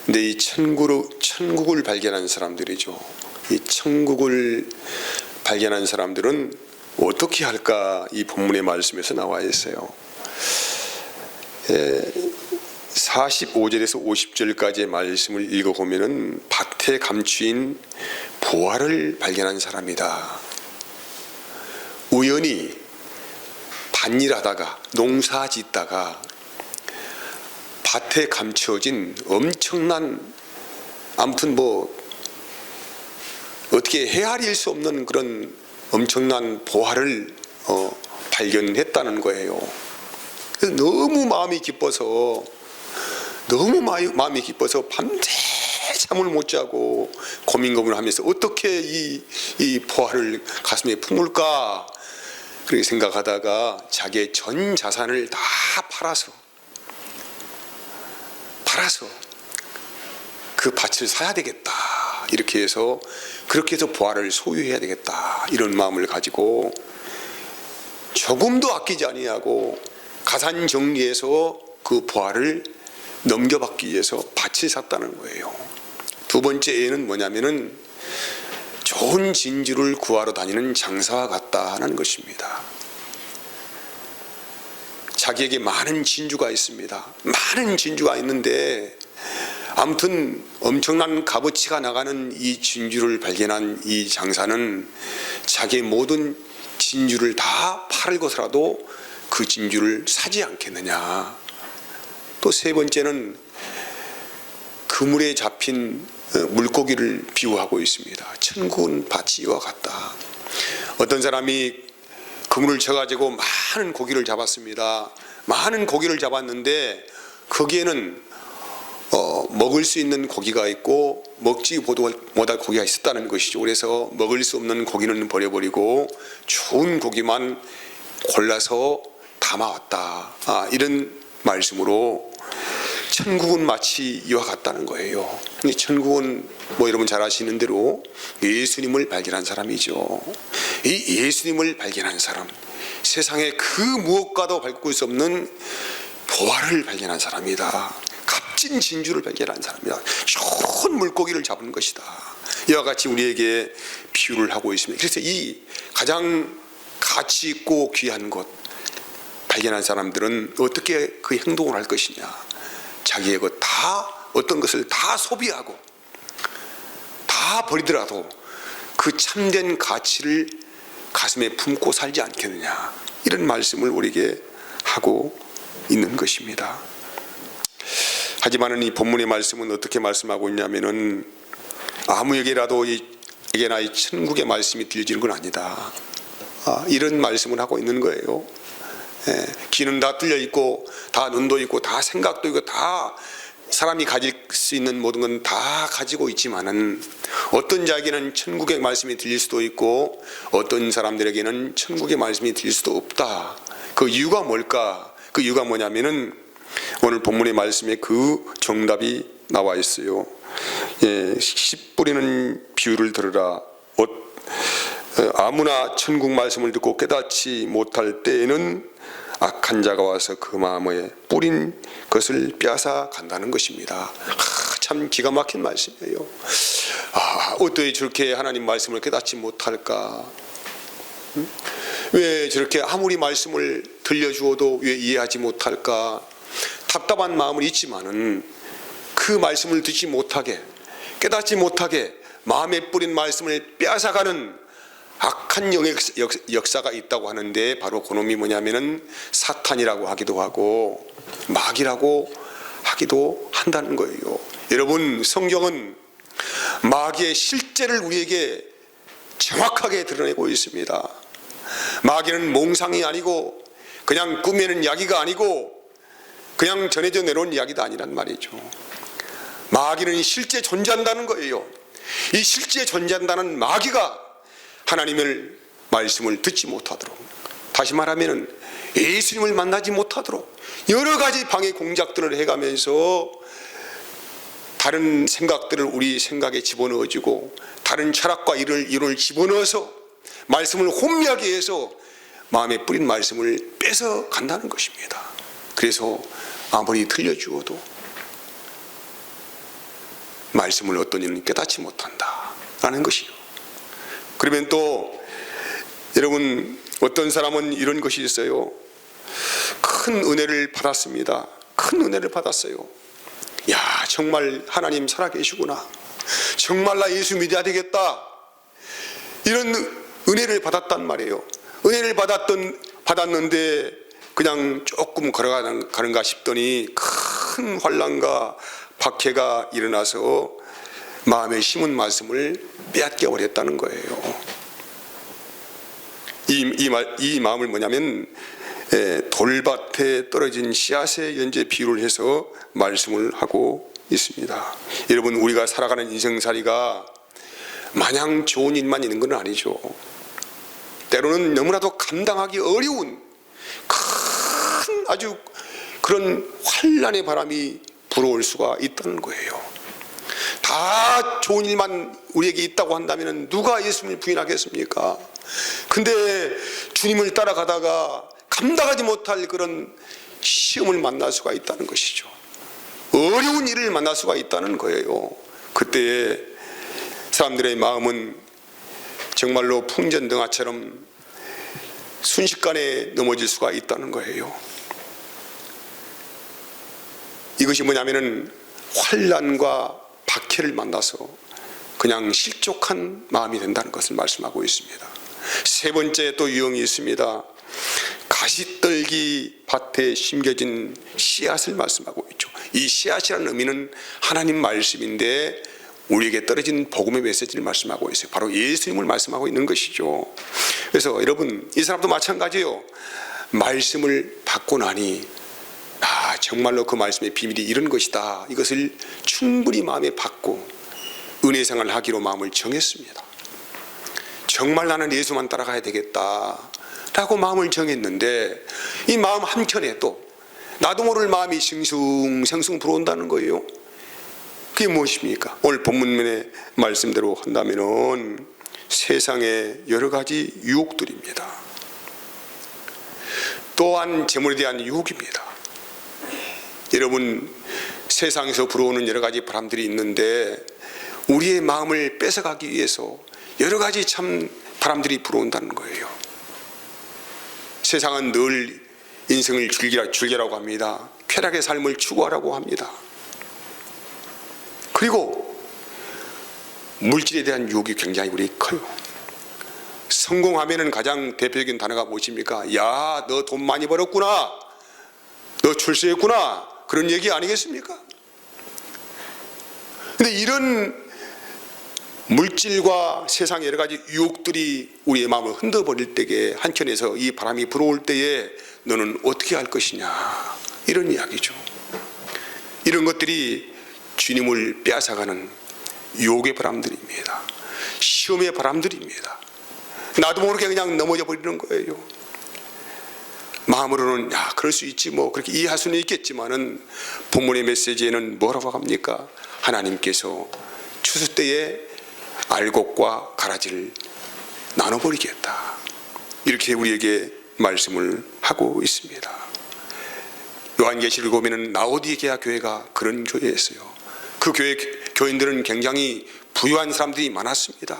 근데 이 천국을 발견한 사람들이죠. 이 천국을 발견한 사람들은 어떻게 할까? 이 본문의 말씀에서 나와 있어요. 45절에서 50절까지의 말씀을 읽어보면은 밭에 감추인 보화를 발견한 사람이다. 우연히 밭일하다가 농사 짓다가 밭에 감추어진 엄청난, 아무튼 뭐 어떻게 헤아릴 수 없는 그런 엄청난 보화를 발견했다는 거예요. 그래서 너무 마음이 기뻐서 밤새 잠을 못 자고 고민하면서 어떻게 이 보화를 가슴에 품을까 그렇게 생각하다가 자기의 전 자산을 다 팔아서 그 밭을 사야 되겠다, 이렇게 해서 그렇게 해서 보화를 소유해야 되겠다, 이런 마음을 가지고 조금도 아끼지 아니하고 가산 정리해서 그 보화를 넘겨받기 위해서 밭을 샀다는 거예요. 두 번째 예는 뭐냐면은 좋은 진주를 구하러 다니는 장사와 같다는 것입니다. 자기에게 많은 진주가 있습니다. 많은 진주가 있는데 아무튼 엄청난 값어치가 나가는 이 진주를 발견한 이 장사는 자기의 모든 진주를 다 팔고서라도 그 진주를 사지 않겠느냐. 또 세 번째는 그물에 잡힌 물고기를 비유하고 있습니다. 천국은 밭이 이와 같다. 어떤 사람이 그물을 쳐가지고 많은 고기를 잡았습니다. 많은 고기를 잡았는데 거기에는 먹을 수 있는 고기가 있고 먹지 못할 고기가 있었다는 것이죠. 그래서 먹을 수 없는 고기는 버려버리고 좋은 고기만 골라서 담아왔다. 이런 말씀으로 천국은 마치 이와 같다는 거예요. 천국은 뭐 여러분 잘 아시는 대로 예수님을 발견한 사람이죠. 이 예수님을 발견한 사람, 세상에 그 무엇과도 바꿀 수 없는 보화를 발견한 사람이다. 값진 진주를 발견한 사람이다. 좋은 물고기를 잡은 것이다. 이와 같이 우리에게 비유를 하고 있습니다. 그래서 이 가장 가치 있고 귀한 것 발견한 사람들은 어떻게 그 행동을 할 것이냐. 자기의 것 다, 어떤 것을 다 소비하고 다 버리더라도 그 참된 가치를 가슴에 품고 살지 않겠느냐, 이런 말씀을 우리에게 하고 있는 것입니다. 하지만 이 본문의 말씀은 어떻게 말씀하고 있냐면은 아무에게라도 에게나 이 천국의 말씀이 들려지는 건 아니다, 이런 말씀을 하고 있는 거예요. 귀는 다 뚫려 있고 다 눈도 있고 다 생각도 있고 다 사람이 가질 수 있는 모든 건 다 가지고 있지만은 어떤 자에게는 천국의 말씀이 들릴 수도 있고 어떤 사람들에게는 천국의 말씀이 들릴 수도 없다. 그 이유가 뭘까? 그 이유가 뭐냐면은 오늘 본문의 말씀에 그 정답이 나와 있어요. 씨 뿌리는 비유를 들으라. 아무나 천국 말씀을 듣고 깨닫지 못할 때에는 악한 자가 와서 그 마음에 뿌린 것을 빼앗아 간다는 것입니다. 참 기가 막힌 말씀이에요. 어떻게 저렇게 하나님 말씀을 깨닫지 못할까? 왜 저렇게 아무리 말씀을 들려주어도 왜 이해하지 못할까? 답답한 마음은 있지만은 그 말씀을 듣지 못하게, 깨닫지 못하게 마음에 뿌린 말씀을 빼앗아가는 악한 영의 역사가 있다고 하는데, 바로 그놈이 뭐냐면은 사탄이라고 하기도 하고 마귀라고 하기도 한다는 거예요. 여러분, 성경은 마귀의 실제를 우리에게 정확하게 드러내고 있습니다. 마귀는 몽상이 아니고 그냥 꾸미는 이야기가 아니고 그냥 전해져 내려온 이야기도 아니란 말이죠. 마귀는 실제 존재한다는 거예요. 이 실제 존재한다는 마귀가 하나님의 말씀을 듣지 못하도록, 다시 말하면 예수님을 만나지 못하도록 여러 가지 방해 공작들을 해가면서 다른 생각들을 우리 생각에 집어넣어주고 다른 철학과 이론을 집어넣어서 말씀을 혼미하게 해서 마음에 뿌린 말씀을 뺏어 간다는 것입니다. 그래서 아무리 들려주어도 말씀을 어떤 이는 깨닫지 못한다라는 것이요. 그러면 또 여러분, 어떤 사람은 이런 것이 있어요. 큰 은혜를 받았습니다. 큰 은혜를 받았어요. 야, 정말 하나님 살아계시구나. 정말 나 예수 믿어야 되겠다. 이런 은혜를 받았단 말이에요. 은혜를 받았는데 그냥 조금 걸어가는가 싶더니 큰 환난과 박해가 일어나서 마음에 심은 말씀을 빼앗겨 버렸다는 거예요. 이 마음을 뭐냐면 돌밭에 떨어진 씨앗의 연재 비유를 해서 말씀을 하고 있습니다. 여러분, 우리가 살아가는 인생살이가 마냥 좋은 일만 있는 건 아니죠. 때로는 너무나도 감당하기 어려운 큰 아주 그런 환난의 바람이 불어올 수가 있다는 거예요. 다 좋은 일만 우리에게 있다고 한다면 누가 예수님을 부인하겠습니까? 근데 주님을 따라가다가 감당하지 못할 그런 시험을 만날 수가 있다는 것이죠. 어려운 일을 만날 수가 있다는 거예요. 그때 사람들의 마음은 정말로 풍전등화처럼 순식간에 넘어질 수가 있다는 거예요. 이것이 뭐냐면은 환난과 박해를 만나서 그냥 실족한 마음이 된다는 것을 말씀하고 있습니다. 세 번째 또 유형이 있습니다. 가시떨기 밭에 심겨진 씨앗을 말씀하고 있죠. 이 씨앗이라는 의미는 하나님 말씀인데 우리에게 떨어진 복음의 메시지를 말씀하고 있어요. 바로 예수님을 말씀하고 있는 것이죠. 그래서 여러분, 이 사람도 마찬가지예요. 말씀을 받고 나니 정말로 그 말씀의 비밀이 이런 것이다. 이것을 충분히 마음에 받고 은혜 생활을 하기로 마음을 정했습니다. 정말 나는 예수만 따라가야 되겠다 라고 마음을 정했는데 이 마음 한켠에 또 나도 모를 마음이 싱숭생숭 불어온다는 거예요. 그게 무엇입니까? 오늘 본문의 말씀대로 한다면은 세상의 여러 가지 유혹들입니다. 또한 재물에 대한 유혹입니다. 여러분, 세상에서 불어오는 여러 가지 바람들이 있는데 우리의 마음을 뺏어가기 위해서 여러 가지 참 바람들이 불어온다는 거예요. 세상은 늘 인생을 즐기라고 합니다. 쾌락의 삶을 추구하라고 합니다. 그리고 물질에 대한 유혹이 굉장히 우리 커요. 성공하면은 가장 대표적인 단어가 무엇입니까? 야, 너 돈 많이 벌었구나. 너 출세했구나. 그런 얘기 아니겠습니까? 근데 이런 물질과 세상의 여러 가지 유혹들이 우리의 마음을 흔들어버릴 때에 한켠에서 이 바람이 불어올 때에 너는 어떻게 할 것이냐, 이런 이야기죠. 이런 것들이 주님을 빼앗아가는 유혹의 바람들입니다. 시험의 바람들입니다. 나도 모르게 그냥 넘어져 버리는 거예요. 마음으로는 그럴 수 있지 뭐 그렇게 이해할 수는 있겠지만은 본문의 메시지에는 뭐라고 합니까? 하나님께서 추수 때에 알곡과 가라지를 나눠버리겠다, 이렇게 우리에게 말씀을 하고 있습니다. 요한계시를 보면 라오디게아 교회가 그런 교회였어요. 그 교인들은 굉장히 부유한 사람들이 많았습니다.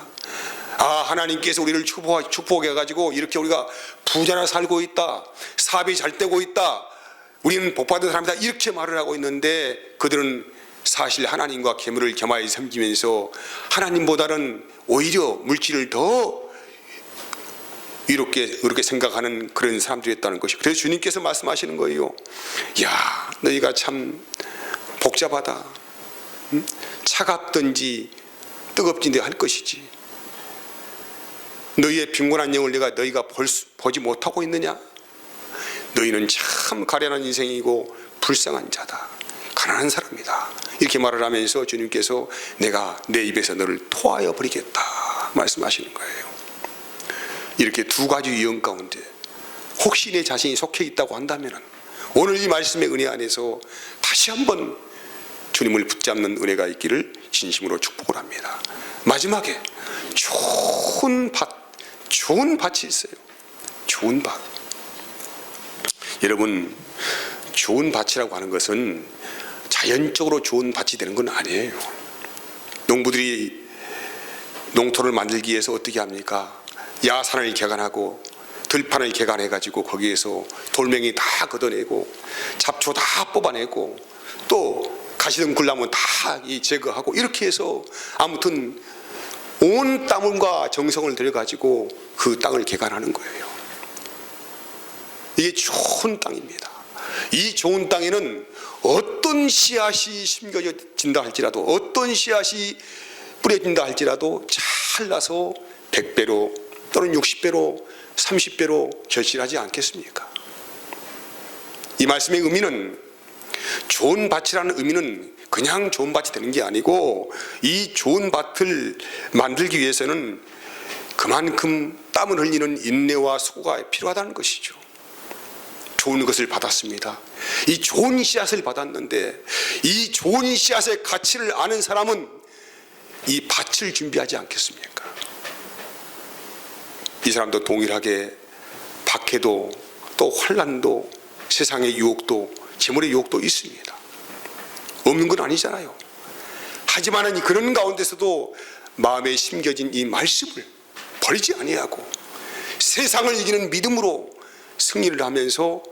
하나님께서 우리를 축복해가지고 이렇게 우리가 부자나 살고 있다, 사업이 잘 되고 있다, 우리는 복받은 사람이다, 이렇게 말을 하고 있는데 그들은 사실 하나님과 계물을 겸하여 섬기면서 하나님보다는 오히려 물질을 더 이렇게 생각하는 그런 사람들이었다는 것이. 그래서 주님께서 말씀하시는 거예요. 야, 너희가 참 복잡하다. 차갑든지 뜨겁든지 할 것이지. 너희의 빈곤한 영을 너희가 보지 못하고 있느냐? 너희는 참 가련한 인생이고 불쌍한 자다, 가난한 사람이다, 이렇게 말을 하면서 주님께서 내가 내 입에서 너를 토하여 버리겠다 말씀하시는 거예요. 이렇게 두 가지 유형 가운데 혹시 내 자신이 속해 있다고 한다면 오늘 이 말씀의 은혜 안에서 다시 한번 주님을 붙잡는 은혜가 있기를 진심으로 축복을 합니다. 마지막에 좋은 밭이 있어요. 좋은 밭. 여러분, 좋은 밭이라고 하는 것은 자연적으로 좋은 밭이 되는 건 아니에요. 농부들이 농토를 만들기 위해서 어떻게 합니까? 야산을 개간하고 들판을 개간해가지고 거기에서 돌멩이 다 걷어내고 잡초 다 뽑아내고 또 가시덤굴 나무 다 제거하고 이렇게 해서 아무튼 온 땀과 정성을 들여가지고 그 땅을 개간하는 거예요. 이게 좋은 땅입니다. 이 좋은 땅에는 어떤 씨앗이 심겨진다 할지라도, 어떤 씨앗이 뿌려진다 할지라도 잘 나서 100배로 또는 60배로 30배로 결실하지 않겠습니까? 이 말씀의 의미는, 좋은 밭이라는 의미는 그냥 좋은 밭이 되는 게 아니고, 이 좋은 밭을 만들기 위해서는 그만큼 땀을 흘리는 인내와 수고가 필요하다는 것이죠. 좋은 것을 받았습니다. 이 좋은 씨앗을 받았는데, 이 좋은 씨앗의 가치를 아는 사람은 이 밭을 준비하지 않겠습니까? 이 사람도 동일하게 박해도 또 환난도 세상의 유혹도 재물의 유혹도 있습니다. 없는 건 아니잖아요. 하지만 그런 가운데서도 마음에 심겨진 이 말씀을 버리지 아니하고 세상을 이기는 믿음으로 승리를 하면서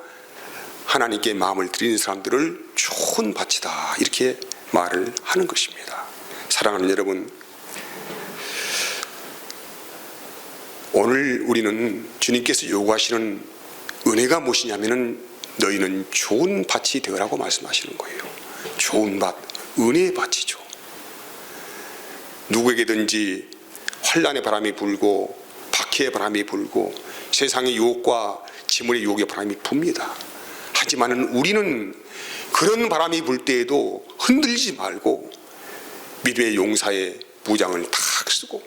하나님께 마음을 드리는 사람들을 좋은 밭이다, 이렇게 말을 하는 것입니다. 사랑하는 여러분, 오늘 우리는 주님께서 요구하시는 은혜가 무엇이냐면은 너희는 좋은 밭이 되어라고 말씀하시는 거예요. 좋은 밭, 은혜의 밭이죠. 누구에게든지 환난의 바람이 불고 박해의 바람이 불고 세상의 유혹과 재물의 유혹의 바람이 붑니다. 하지만은 우리는 그런 바람이 불 때에도 흔들리지 말고 믿음의 용사의 무장을 탁 쓰고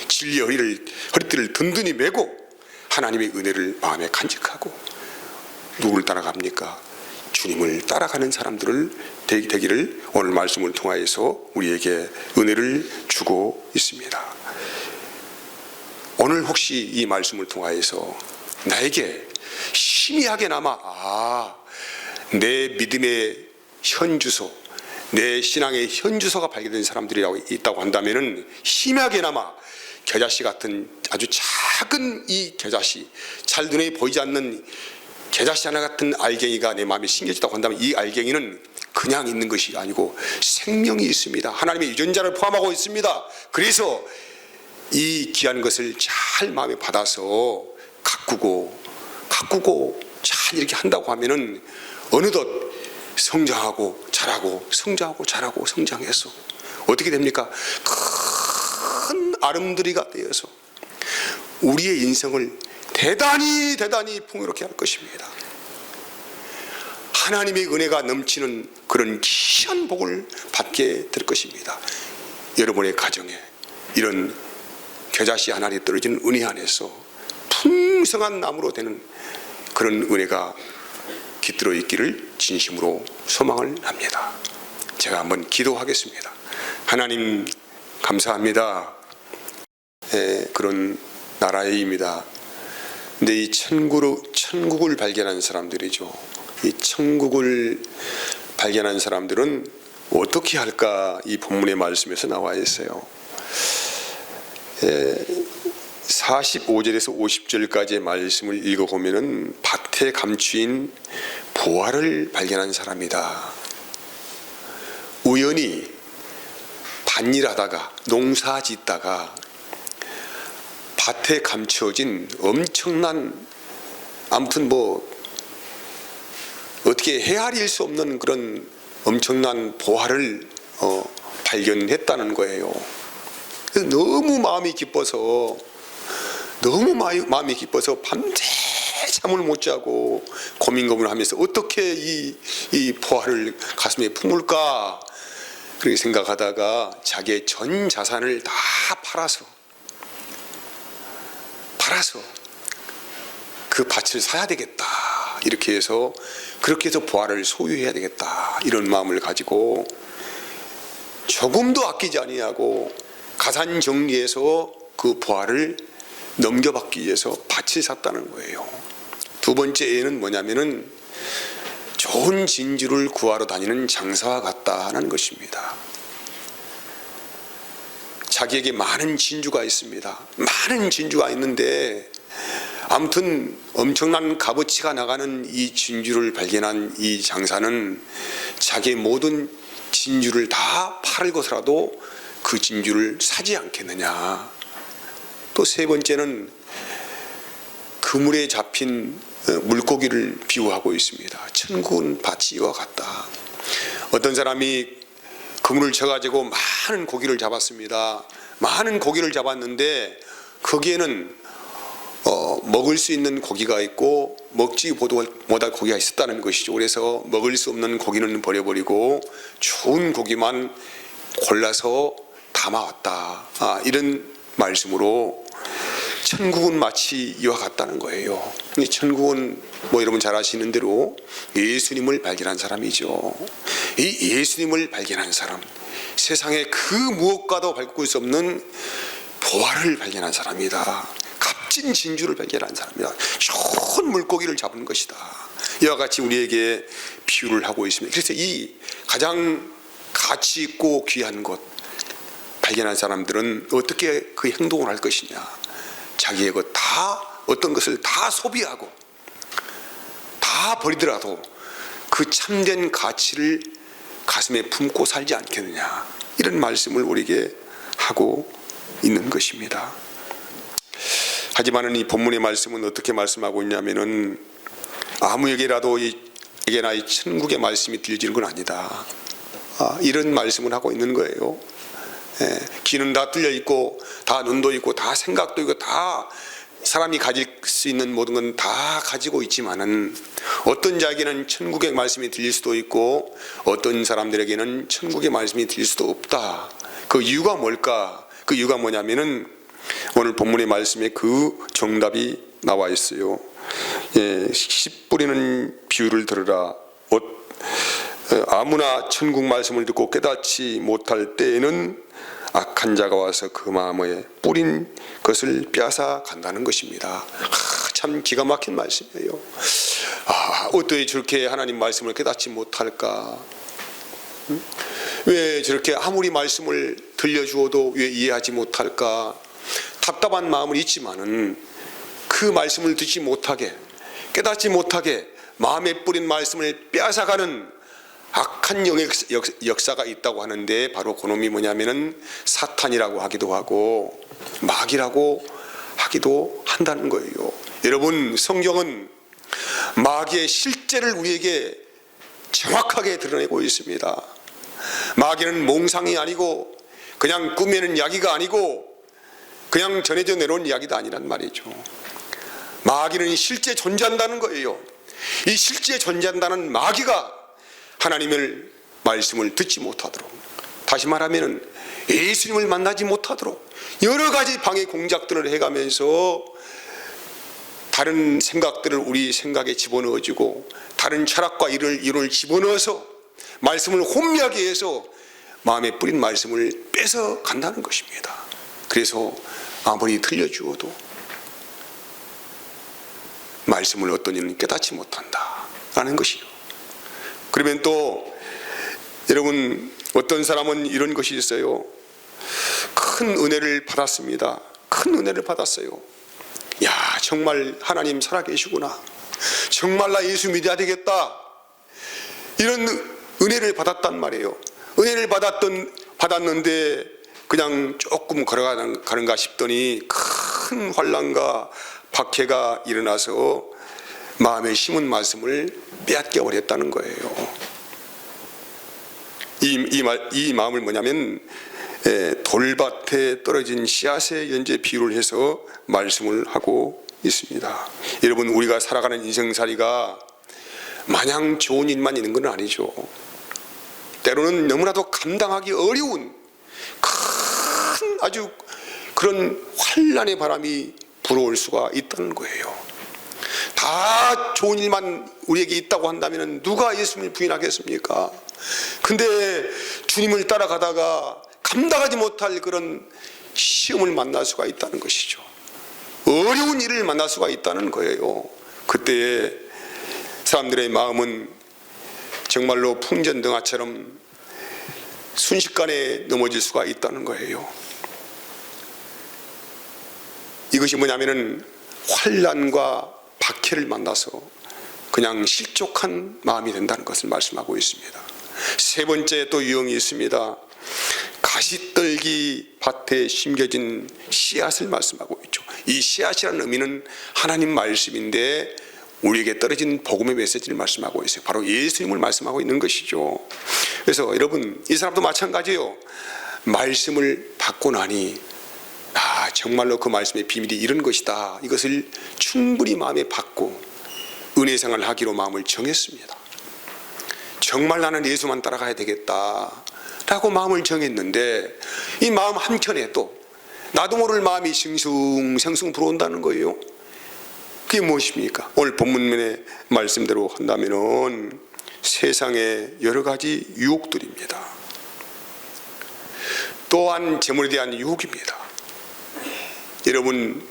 진리의 허리띠를 든든히 메고 하나님의 은혜를 마음에 간직하고 누구를 따라갑니까? 주님을 따라가는 사람들을 되기를 오늘 말씀을 통하여서 우리에게 은혜를 주고 있습니다. 오늘 혹시 이 말씀을 통하여서 나에게 희미하게나마 내 믿음의 현주소, 내 신앙의 현주소가 발견된 사람들이 있다고 한다면은 희미하게나마 겨자씨 같은 아주 작은 이 겨자씨, 잘 눈에 보이지 않는 겨자씨 하나 같은 알갱이가 내 마음에 심겨졌다고 한다면 이 알갱이는 그냥 있는 것이 아니고 생명이 있습니다. 하나님의 유전자를 포함하고 있습니다. 그래서 이 귀한 것을 잘 마음에 받아서 가꾸고 잘 이렇게 한다고 하면은 어느덧 성장하고 자라고 성장하고 자라고 성장해서 어떻게 됩니까? 큰 아름드리가 되어서 우리의 인생을 대단히 풍요롭게 할 것입니다. 하나님의 은혜가 넘치는 그런 귀한 복을 받게 될 것입니다. 여러분의 가정에 이런 겨자씨 하나에 떨어지는 은혜 안에서 풍성한 나무로 되는 그런 은혜가 깃들어 있기를 진심으로 소망을 합니다. 제가 한번 기도하겠습니다. 하나님 감사합니다. 그런 나라입니다. 근데 이 천국을 발견한 사람들이죠. 이 천국을 발견한 사람들은 어떻게 할까? 이 본문의 말씀에서 나와 있어요. 45절에서 50절까지의 말씀을 읽어보면은 밭에 감추인 보화를 발견한 사람이다. 우연히 밭일하다가 농사 짓다가 밭에 감추어진 엄청난, 아무튼 어떻게 헤아릴 수 없는 그런 엄청난 보화를 발견했다는 거예요. 그래서 너무 마음이 기뻐서 밤새 잠을 못 자고 고민하면서 어떻게 이 보화를 가슴에 품을까 그렇게 생각하다가 자기의 전 자산을 다 팔아서 그 밭을 사야 되겠다, 이렇게 해서 그렇게 해서 보화를 소유해야 되겠다, 이런 마음을 가지고 조금도 아끼지 아니하고 가산 정리해서 그 보화를 넘겨받기 위해서 밭을 샀다는 거예요. 두 번째 예는 뭐냐면은 좋은 진주를 구하러 다니는 장사와 같다는 것입니다. 자기에게 많은 진주가 있습니다. 많은 진주가 있는데 아무튼 엄청난 값어치가 나가는 이 진주를 발견한 이 장사는 자기의 모든 진주를 다 팔고서라도 그 진주를 사지 않겠느냐. 또 세 번째는 그물에 잡힌 물고기를 비유하고 있습니다. 천국은 밭이 이와 같다. 어떤 사람이 그물을 쳐가지고 많은 고기를 잡았습니다. 많은 고기를 잡았는데 거기에는 먹을 수 있는 고기가 있고 먹지 못할 고기가 있었다는 것이죠. 그래서 먹을 수 없는 고기는 버려버리고 좋은 고기만 골라서 담아왔다. 이런 말씀으로 천국은 마치 이와 같다는 거예요. 천국은 여러분 잘 아시는 대로 예수님을 발견한 사람이죠. 이 예수님을 발견한 사람, 세상에 그 무엇과도 바꿀 수 없는 보화를 발견한 사람이다. 값진 진주를 발견한 사람이다. 좋은 물고기를 잡은 것이다. 이와 같이 우리에게 비유를 하고 있습니다. 그래서 이 가장 가치 있고 귀한 것 발견한 사람들은 어떻게 그 행동을 할 것이냐. 자기의 것 다 어떤 것을 다 소비하고 다 버리더라도 그 참된 가치를 가슴에 품고 살지 않겠느냐. 이런 말씀을 우리에게 하고 있는 것입니다. 하지만 이 본문의 말씀은 어떻게 말씀하고 있냐면은 아무에게라도 에게나 이 천국의 말씀이 들려지는 건 아니다. 이런 말씀을 하고 있는 거예요. 귀는 다 뚫려 있고 다 눈도 있고 다 생각도 있고 다 사람이 가질 수 있는 모든 건 다 가지고 있지만은 어떤 자에게는 천국의 말씀이 들릴 수도 있고 어떤 사람들에게는 천국의 말씀이 들릴 수도 없다. 그 이유가 뭘까? 그 이유가 뭐냐면은 오늘 본문의 말씀에 그 정답이 나와 있어요. 씨 뿌리는 비유를 들으라. 아무나 천국 말씀을 듣고 깨닫지 못할 때에는 악한 자가 와서 그 마음에 뿌린 것을 빼앗아 간다는 것입니다. 참 기가 막힌 말씀이에요. 어떻게 저렇게 하나님 말씀을 깨닫지 못할까? 왜 저렇게 아무리 말씀을 들려주어도 왜 이해하지 못할까? 답답한 마음은 있지만은 그 말씀을 듣지 못하게, 깨닫지 못하게 마음에 뿌린 말씀을 빼앗아가는 악한 역사가 있다고 하는데 바로 그놈이 뭐냐면은 사탄이라고 하기도 하고 마귀라고 하기도 한다는 거예요. 여러분, 성경은 마귀의 실제를 우리에게 정확하게 드러내고 있습니다. 마귀는 몽상이 아니고 그냥 꾸미는 이야기가 아니고 그냥 전해져 내려온 이야기도 아니란 말이죠. 마귀는 실제 존재한다는 거예요. 이 실제 존재한다는 마귀가 하나님의 말씀을 듣지 못하도록, 다시 말하면 예수님을 만나지 못하도록 여러 가지 방해 공작들을 해가면서 다른 생각들을 우리 생각에 집어넣어주고 다른 철학과 이론을 집어넣어서 말씀을 혼미하게 해서 마음에 뿌린 말씀을 뺏어 간다는 것입니다. 그래서 아무리 들려주어도 말씀을 어떤 이는 깨닫지 못한다라는 것이요. 그러면 또 여러분, 어떤 사람은 이런 것이 있어요. 큰 은혜를 받았습니다. 큰 은혜를 받았어요. 야, 정말 하나님 살아계시구나. 정말 나 예수 믿어야 되겠다. 이런 은혜를 받았단 말이에요. 은혜를 받았는데 그냥 조금 걸어가는가 싶더니 큰 환난과 박해가 일어나서 마음에 심은 말씀을 빼앗겨 버렸다는 거예요. 이 마음을 뭐냐면 돌밭에 떨어진 씨앗의 연재 비유를 해서 말씀을 하고 있습니다. 여러분, 우리가 살아가는 인생살이가 마냥 좋은 일만 있는 건 아니죠. 때로는 너무나도 감당하기 어려운 큰 아주 그런 환난의 바람이 불어올 수가 있다는 거예요. 다 좋은 일만 우리에게 있다고 한다면 누가 예수님을 부인하겠습니까? 근데 주님을 따라가다가 감당하지 못할 그런 시험을 만날 수가 있다는 것이죠. 어려운 일을 만날 수가 있다는 거예요. 그때 사람들의 마음은 정말로 풍전등화처럼 순식간에 넘어질 수가 있다는 거예요. 이것이 뭐냐면은 환난과 박해를 만나서 그냥 실족한 마음이 된다는 것을 말씀하고 있습니다. 세 번째 또 유형이 있습니다. 가시떨기 밭에 심겨진 씨앗을 말씀하고 있죠. 이 씨앗이라는 의미는 하나님 말씀인데 우리에게 떨어진 복음의 메시지를 말씀하고 있어요. 바로 예수님을 말씀하고 있는 것이죠. 그래서 여러분, 이 사람도 마찬가지예요. 말씀을 받고 나니 정말로 그 말씀의 비밀이 이런 것이다, 이것을 충분히 마음에 받고 은혜 생활을 하기로 마음을 정했습니다. 정말 나는 예수만 따라가야 되겠다 라고 마음을 정했는데, 이 마음 한켠에 또 나도 모를 마음이 싱숭생숭 불어온다는 거예요. 그게 무엇입니까? 오늘 본문의 말씀대로 한다면은 세상의 여러 가지 유혹들입니다. 또한 재물에 대한 유혹입니다. 여러분,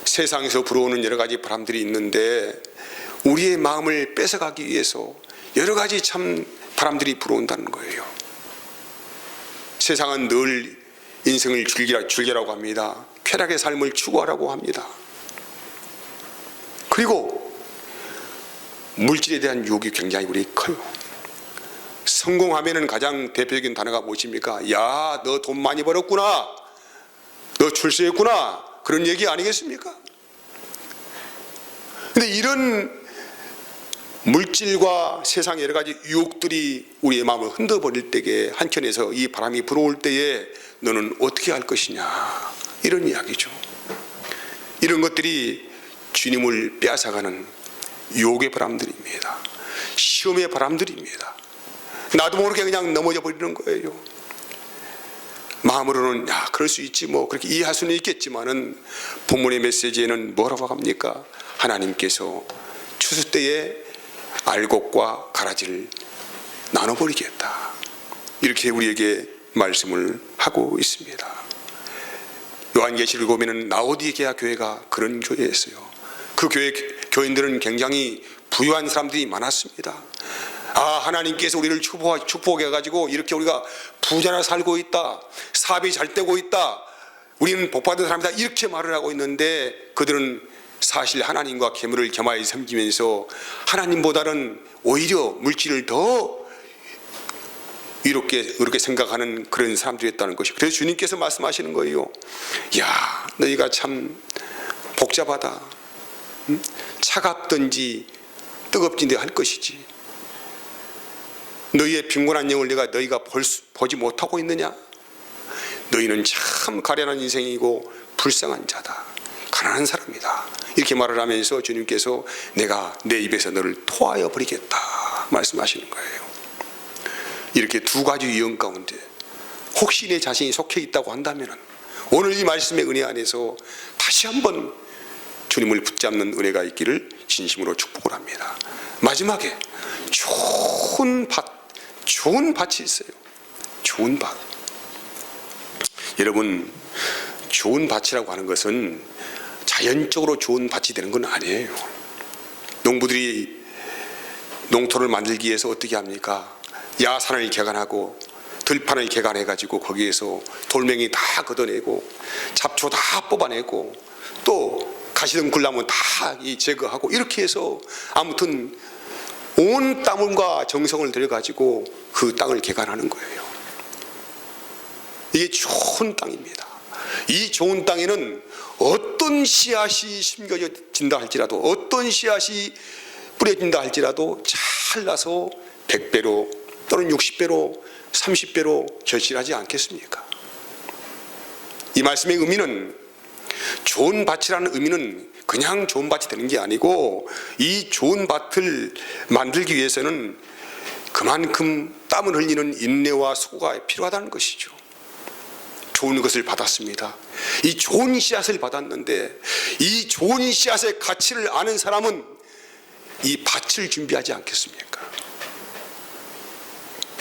세상에서 불어오는 여러 가지 바람들이 있는데 우리의 마음을 뺏어가기 위해서 여러 가지 참 바람들이 불어온다는 거예요. 세상은 늘 인생을 즐기라고 합니다. 쾌락의 삶을 추구하라고 합니다. 그리고 물질에 대한 유혹이 굉장히 우리 커요. 성공하면은 가장 대표적인 단어가 무엇입니까? 야, 너 돈 많이 벌었구나, 너 출세했구나, 그런 얘기 아니겠습니까? 근데 이런 물질과 세상의 여러 가지 유혹들이 우리의 마음을 흔들어버릴 때에, 한켠에서 이 바람이 불어올 때에 너는 어떻게 할 것이냐, 이런 이야기죠. 이런 것들이 주님을 빼앗아가는 유혹의 바람들입니다. 시험의 바람들입니다. 나도 모르게 그냥 넘어져 버리는 거예요. 마음으로는 그럴 수 있지, 뭐 그렇게 이해할 수는 있겠지만은 본문의 메시지에는 뭐라고 합니까? 하나님께서 추수 때에 알곡과 가라지를 나눠버리겠다, 이렇게 우리에게 말씀을 하고 있습니다. 요한계시를 보면은 라오디게아 교회가 그런 교회였어요. 그 교인들은 굉장히 부유한 사람들이 많았습니다. 하나님께서 우리를 축복해가지고 이렇게 우리가 부자나 살고 있다, 사업이 잘 되고 있다, 우리는 복받은 사람이다, 이렇게 말을 하고 있는데, 그들은 사실 하나님과 계물을 겸하여 섬기면서 하나님보다는 오히려 물질을 더 이렇게 생각하는 그런 사람들이었다는 것이. 그래서 주님께서 말씀하시는 거예요. 야, 너희가 참 복잡하다. 차갑든지 뜨겁든지 할 것이지. 너희의 빈곤한 영을 너희가 보지 못하고 있느냐? 너희는 참 가련한 인생이고 불쌍한 자다, 가난한 사람이다, 이렇게 말을 하면서 주님께서 내가 내 입에서 너를 토하여 버리겠다 말씀하시는 거예요. 이렇게 두 가지 유형 가운데 혹시 내 자신이 속해 있다고 한다면 오늘 이 말씀의 은혜 안에서 다시 한번 주님을 붙잡는 은혜가 있기를 진심으로 축복을 합니다. 마지막에 좋은 밭이 있어요. 좋은 밭. 여러분, 좋은 밭이라고 하는 것은 자연적으로 좋은 밭이 되는 건 아니에요. 농부들이 농토를 만들기 위해서 어떻게 합니까? 야산을 개간하고 들판을 개간해가지고 거기에서 돌멩이 다 걷어내고 잡초 다 뽑아내고 또 가시덤굴나무 다 제거하고 이렇게 해서 아무튼 온 땀과 정성을 들여가지고 그 땅을 개간하는 거예요. 이게 좋은 땅입니다. 이 좋은 땅에는 어떤 씨앗이 심겨진다 할지라도, 어떤 씨앗이 뿌려진다 할지라도 잘 나서 100배로 또는 60배로 30배로 결실하지 않겠습니까? 이 말씀의 의미는, 좋은 밭이라는 의미는 그냥 좋은 밭이 되는 게 아니고, 이 좋은 밭을 만들기 위해서는 그만큼 땀을 흘리는 인내와 수고가 필요하다는 것이죠. 좋은 것을 받았습니다. 이 좋은 씨앗을 받았는데, 이 좋은 씨앗의 가치를 아는 사람은 이 밭을 준비하지 않겠습니까?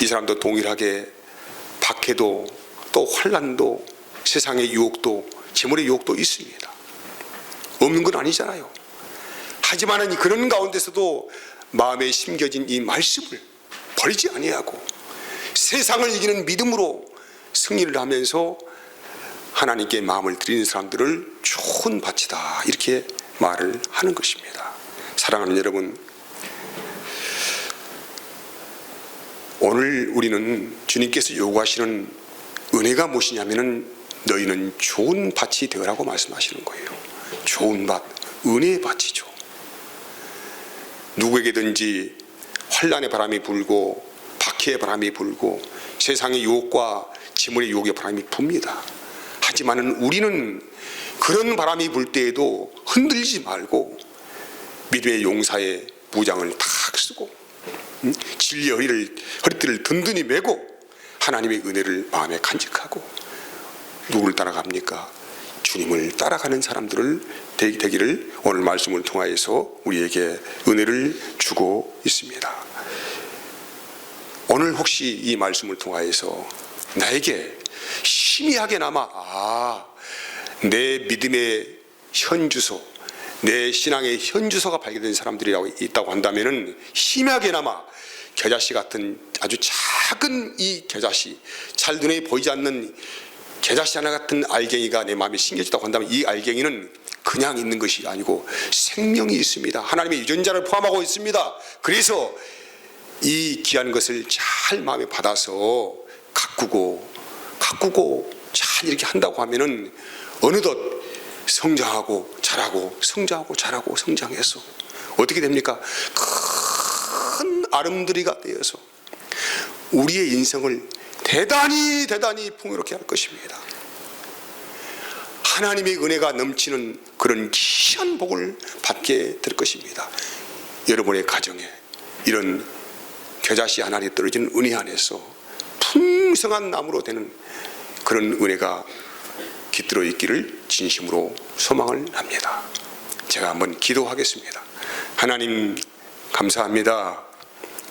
이 사람도 동일하게 박해도 또 환난도 세상의 유혹도 재물의 유혹도 있습니다. 없는 건 아니잖아요. 하지만은 그런 가운데서도 마음에 심겨진 이 말씀을 버리지 아니하고 세상을 이기는 믿음으로 승리를 하면서 하나님께 마음을 드리는 사람들을 좋은 밭이다, 이렇게 말을 하는 것입니다. 사랑하는 여러분, 오늘 우리는 주님께서 요구하시는 은혜가 무엇이냐면은 너희는 좋은 밭이 되어라고 말씀하시는 거예요. 좋은 밭, 은혜의 밭이죠. 누구에게든지 환난의 바람이 불고 박해의 바람이 불고 세상의 유혹과 재물의 유혹의 바람이 붑니다. 하지만은 우리는 그런 바람이 불 때에도 흔들리지 말고 믿음의 용사의 무장을 탁 쓰고 진리의 허리띠를 든든히 메고 하나님의 은혜를 마음에 간직하고 누구를 따라갑니까? 주님을 따라가는 사람들을 되기를 오늘 말씀을 통하여서 우리에게 은혜를 주고 있습니다. 오늘 혹시 이 말씀을 통하여서 나에게 희미하게나마 내 믿음의 현주소, 내 신앙의 현주소가 발견된 사람들이 있다고 한다면은 희미하게나마 겨자씨 같은 아주 작은 이 겨자씨, 잘 눈에 보이지 않는 겨자씨 하나 같은 알갱이가 내 마음에 심겨졌다고 한다면 이 알갱이는 그냥 있는 것이 아니고 생명이 있습니다. 하나님의 유전자를 포함하고 있습니다. 그래서 이 귀한 것을 잘 마음에 받아서 가꾸고 잘 이렇게 한다고 하면은 어느덧 성장하고 자라고 성장하고 자라고 성장해서 어떻게 됩니까? 큰 아름드리가 되어서 우리의 인생을 대단히 풍요롭게 할 것입니다. 하나님의 은혜가 넘치는 그런 귀한 복을 받게 될 것입니다. 여러분의 가정에 이런 겨자씨 하나에 떨어진 은혜 안에서 풍성한 나무로 되는 그런 은혜가 깃들어 있기를 진심으로 소망을 합니다. 제가 한번 기도하겠습니다. 하나님 감사합니다.